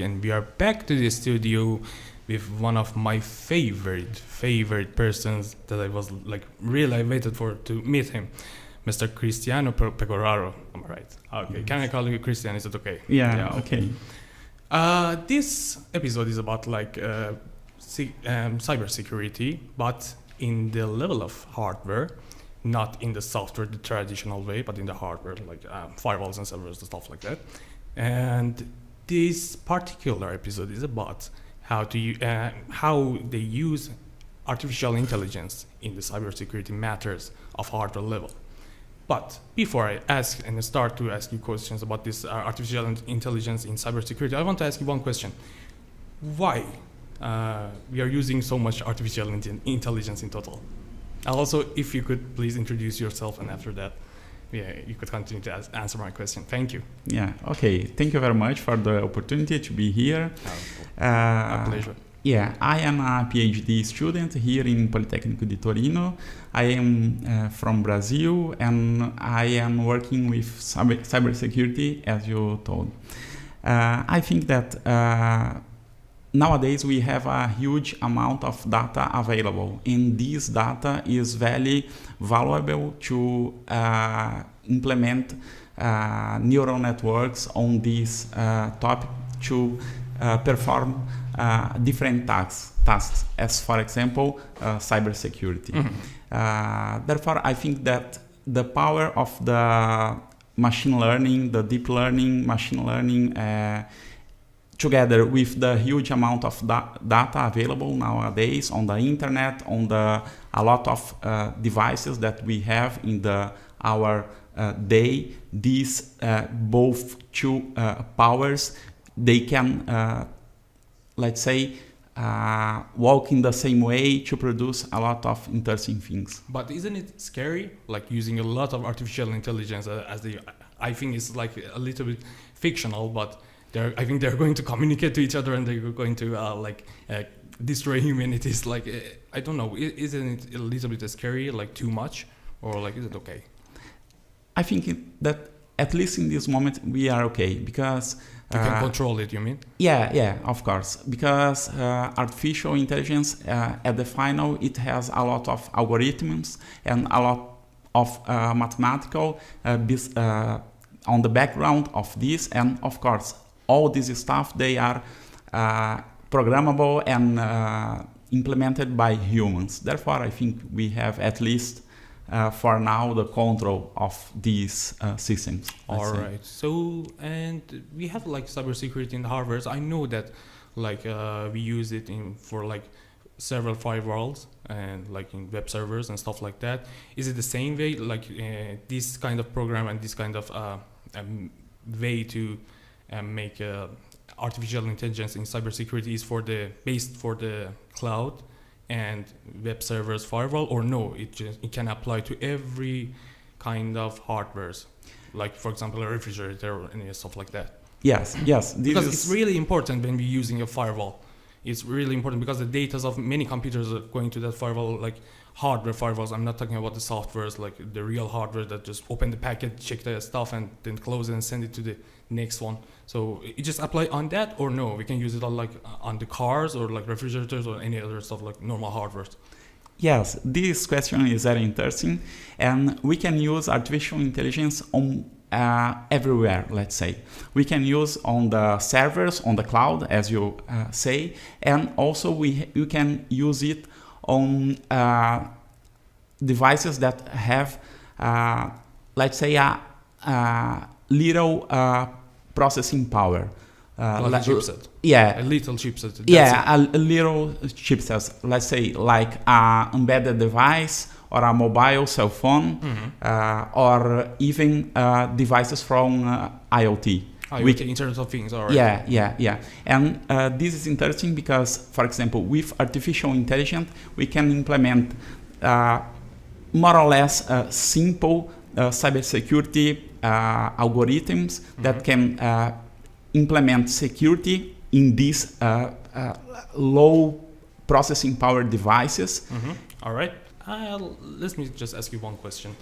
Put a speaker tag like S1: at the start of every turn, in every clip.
S1: And we are back to the studio with one of my favorite persons that I was like really waited for to meet him, Mr. Pegoraro. Am I right? Okay. Can I call you Christian? Is it okay?
S2: Yeah, okay.
S1: This episode is about like cybersecurity, but in the level of hardware, not in the software, the traditional way, but in the hardware, like firewalls and servers and stuff like that. And this particular episode is about how they use artificial intelligence in the cybersecurity matters of hardware level. But before I ask and start to ask you questions about this artificial intelligence in cybersecurity, I want to ask you one question. Why we are using so much artificial intelligence in total? Also, if you could please introduce yourself, and after that, you could continue to answer my question. Thank you.
S2: Yeah, okay. Thank you very much for the opportunity to be here.
S1: My pleasure.
S2: Yeah, I am a PhD student here in Politecnico di Torino. I am from Brazil, and I am working with cybersecurity, as you told. I think that nowadays we have a huge amount of data available, and this data is very valuable to implement neural networks on this topic to perform different tasks, as for example, cybersecurity. Therefore, I think that the power of the machine learning, the deep learning, machine learning, together with the huge amount of data available nowadays on the internet, on a lot of devices that we have in our day, these both two powers, they can, let's say, walk in the same way to produce a lot of interesting things.
S1: But isn't it scary, like using a lot of artificial intelligence I think it's like a little bit fictional, but I think they're going to communicate to each other, and they're going to destroy humanity. It's like, I don't know, isn't it a little bit scary, like too much, or like is it okay?
S2: I think that at least in this moment we are okay, because
S1: you can control it, you mean?
S2: Yeah, of course, because artificial intelligence at the final, it has a lot of algorithms and a lot of mathematical on the background of this, and of course all this stuff, they are programmable and implemented by humans. Therefore, I think we have at least for now the control of these systems.
S1: All right. So, and we have like cybersecurity in the hardware. I know that like we use it for like several firewalls and like in web servers and stuff like that. Is it the same way, like this kind of program and this kind of way to make artificial intelligence in cybersecurity is based for the cloud and web servers firewall, or no, it can apply to every kind of hardwares, like for example a refrigerator or any stuff like that?
S2: Yes.
S1: Because it's really important when we're using a firewall. It's really important because the data of many computers are going to that firewall, like hardware firewalls. I'm not talking about the softwares, like the real hardware that just open the packet, check the stuff, and then close it and send it to the next one. So it just apply on that, or no, we can use it on like on the cars or like refrigerators or any other stuff like normal hardware?
S2: Yes, this question is very interesting, and we can use artificial intelligence on everywhere. Let's say we can use on the servers, on the cloud, as you say, and also you can use it on devices that have, let's say, a little processing power.
S1: Like a chipset.
S2: Yeah.
S1: A little chipset.
S2: A little chipset. Let's say like an embedded device or a mobile cell phone, or even devices from IoT.
S1: With Internet of Things, all right.
S2: Yeah. And this is interesting because, for example, with artificial intelligence, we can implement more or less simple cybersecurity algorithms that can implement security in these low processing power devices.
S1: All right. Let me just ask you one question.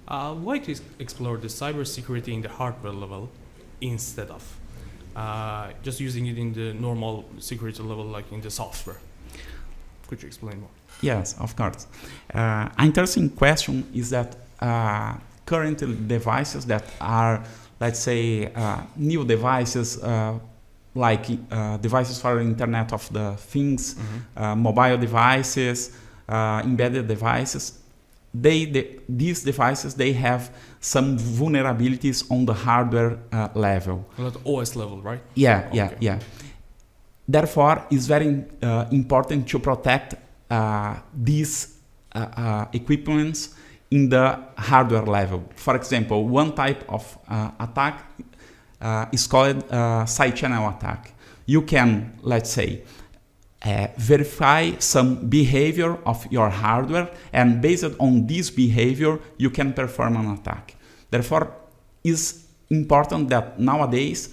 S1: Why to explore the cybersecurity in the hardware level instead of just using it in the normal security level, like in the software. Could you explain more?
S2: Yes, of course. An interesting question is that currently devices that are, let's say, new devices, like devices for Internet of the Things, mobile devices, embedded devices, these devices, they have some vulnerabilities on the hardware level.
S1: At OS level, right?
S2: Yeah,
S1: Okay.
S2: yeah. Therefore, it's very important to protect these equipments in the hardware level. For example, one type of attack is called side channel attack. You can, let's say, verify some behavior of your hardware, and based on this behavior, you can perform an attack. Therefore, it's important that nowadays,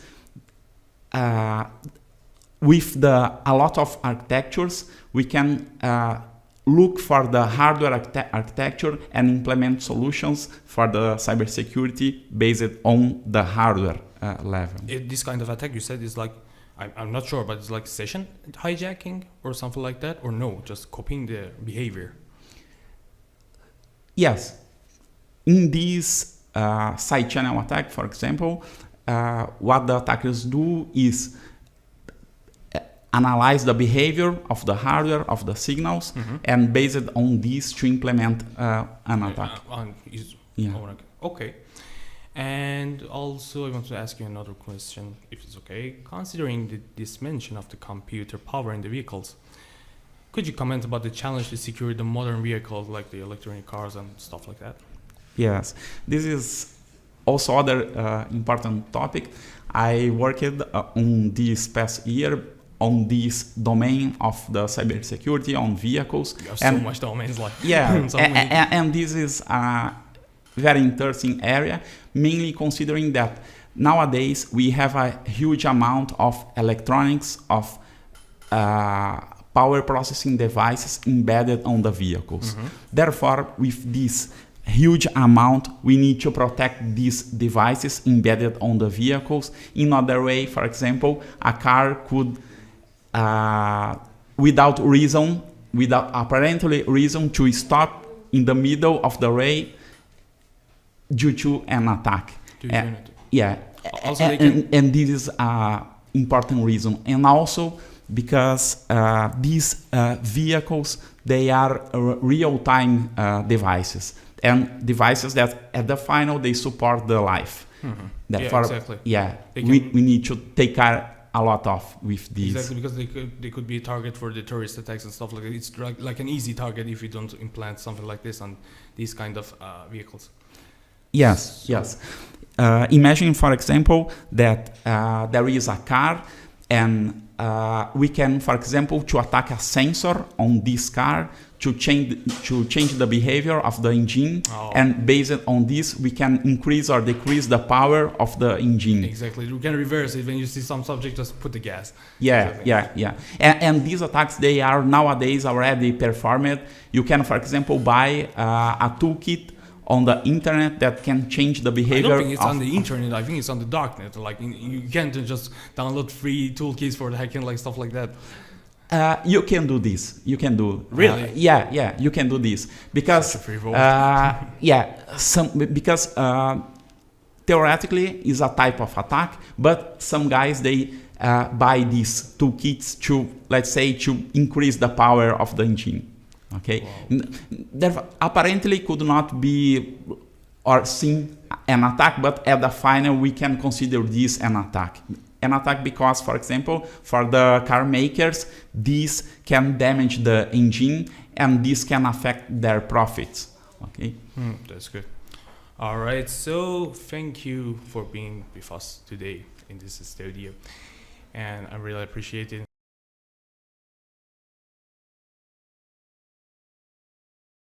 S2: with a lot of architectures, we can look for the hardware architecture and implement solutions for the cybersecurity based on the hardware level.
S1: This kind of attack you said is like, I'm not sure, but it's like session hijacking or something like that, or no, just copying the behavior?
S2: Yes. In this side channel attack, for example, what the attackers do is analyze the behavior of the hardware, of the signals, and based on this to implement an attack.
S1: Okay. And also I want to ask you another question, if it's okay. Considering this mention of the computer power in the vehicles, could you comment about the challenge to secure the modern vehicles like the electronic cars and stuff like that?
S2: Yes, this is also other important topic. I worked on this past year on this domain of the cybersecurity on vehicles.
S1: You have so much domains, like
S2: yeah, and this is a very interesting area, mainly considering that nowadays we have a huge amount of electronics, of power processing devices embedded on the vehicles. Therefore, with this huge amount, we need to protect these devices embedded on the vehicles. In other way, for example, a car could, without apparently reason, to stop in the middle of the way due to an attack. Yeah,
S1: also
S2: and this is an important reason. And also because these vehicles, they are real-time devices, and devices that at the final they support the life. Therefore,
S1: exactly.
S2: We need to take care a lot of with these.
S1: Exactly, because they could be a target for the terrorist attacks and stuff like that. It's like an easy target if you don't implant something like this on these kind of vehicles.
S2: Yes, yes. Imagine, for example, that there is a car, and we can, for example, to attack a sensor on this car to change the behavior of the engine, and based on this, we can increase or decrease the power of the engine.
S1: Exactly. You can reverse it when you see some subject. Just put the gas.
S2: Yeah, exactly. Yeah. And these attacks, they are nowadays already performed. You can, for example, buy a toolkit on the internet that can change the behavior.
S1: I don't think it's on the internet. I think it's on the darknet. Like you can't just download free toolkits for the hacking, like stuff like that.
S2: You can do this. You can do.
S1: Really?
S2: Yeah. You can do this because because theoretically is a type of attack, but some guys they buy these toolkits to, let's say, to increase the power of the engine. Okay, there apparently could not be or seen an attack, but at the final we can consider this an attack. An attack because, for example, for the car makers, this can damage the engine and this can affect their profits. Okay,
S1: that's good. All right, so thank you for being with us today in this studio, and I really appreciate it.